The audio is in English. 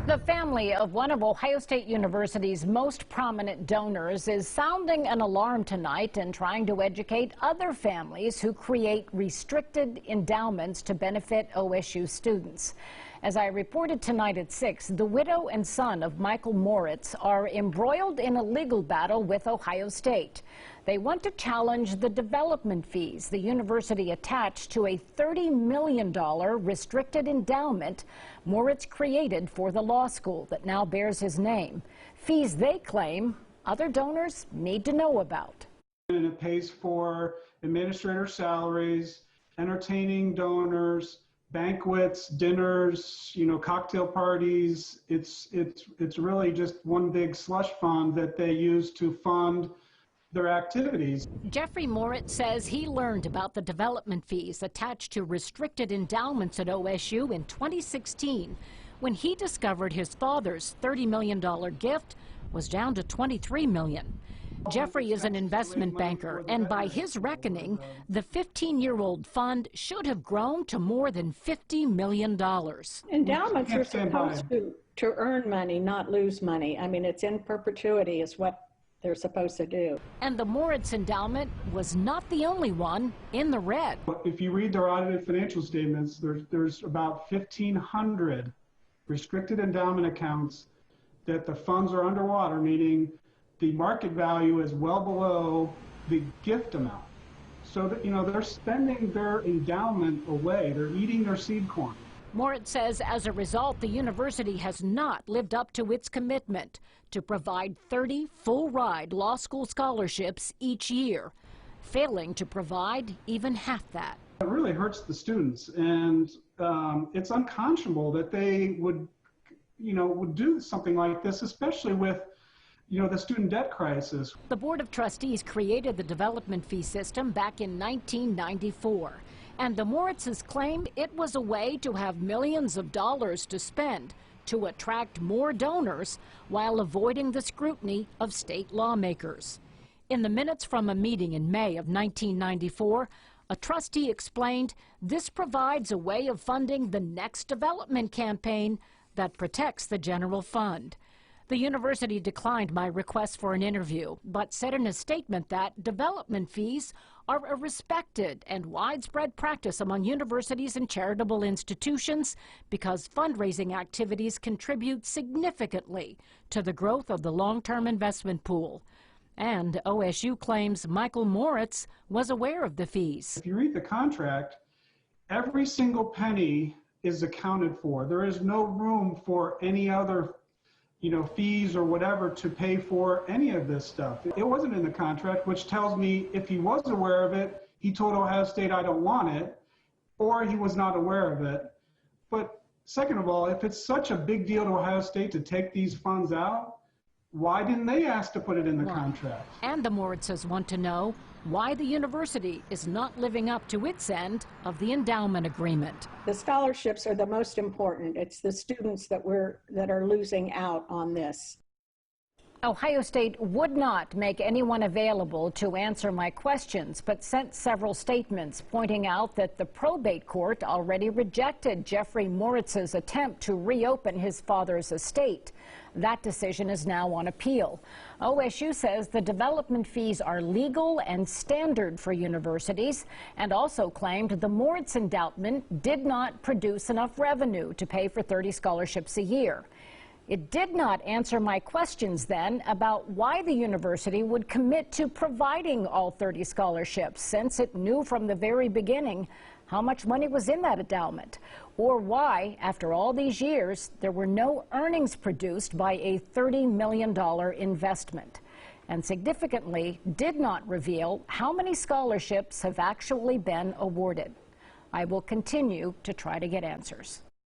The family of one of Ohio State University's most prominent donors is sounding an alarm tonight and trying to educate other families who create restricted endowments to benefit OSU students. As I reported tonight at 6, the widow and son of Michael Moritz are embroiled in a legal battle with Ohio State. They want to challenge the development fees the university attached to a $30 million restricted endowment Moritz created for the law school that now bears his name. Fees they claim other donors need to know about. And it pays for administrator salaries, entertaining donors, banquets, dinners, cocktail parties. It's really just one big slush fund that they use to fund their activities. Jeffrey Moritz says he learned about the development fees attached to restricted endowments at OSU in 2016 when he discovered his father's $30 million gift was down to $23 million. Jeffrey is an investment banker, and by his reckoning, the 15-year-old fund should have grown to more than $50 million. Endowments are supposed to earn money, not lose money. I mean, it's in perpetuity is what they're supposed to do. And the Moritz endowment was not the only one in the red. If you read their audited financial statements, there's about 1,500 restricted endowment accounts that the funds are underwater, meaning the market value is well below the gift amount. So that, they're spending their endowment away. They're eating their seed corn. Moritz says as a result, the university has not lived up to its commitment to provide 30 full-ride law school scholarships each year, failing to provide even half that. It really hurts the students, and it's unconscionable that they would do something like this, especially with the student debt crisis. The Board of Trustees created the development fee system back in 1994. And the Moritzes claim it was a way to have millions of dollars to spend to attract more donors while avoiding the scrutiny of state lawmakers. In the minutes from a meeting in May of 1994, a trustee explained this provides a way of funding the next development campaign that protects the general fund. The university declined my request for an interview, but said in a statement that development fees are a respected and widespread practice among universities and charitable institutions because fundraising activities contribute significantly to the growth of the long-term investment pool. And OSU claims Michael Moritz was aware of the fees. If you read the contract, every single penny is accounted for. There is no room for any other fees or whatever to pay for any of this stuff. It wasn't in the contract, which tells me if he was aware of it, he told Ohio State, I don't want it, or he was not aware of it. But second of all, if it's such a big deal to Ohio State to take these funds out, why didn't they ask to put it in the contract? And the Moritzes want to know why the university is not living up to its end of the endowment agreement. The scholarships are the most important. It's the students that are losing out on this. Ohio State would not make anyone available to answer my questions, but sent several statements pointing out that the probate court already rejected Jeffrey Moritz's attempt to reopen his father's estate. That decision is now on appeal. OSU says the development fees are legal and standard for universities, and also claimed the Moritz endowment did not produce enough revenue to pay for 30 scholarships a year. It did not answer my questions then about why the university would commit to providing all 30 scholarships, since it knew from the very beginning how much money was in that endowment, or why, after all these years, there were no earnings produced by a $30 million investment, and significantly did not reveal how many scholarships have actually been awarded. I will continue to try to get answers.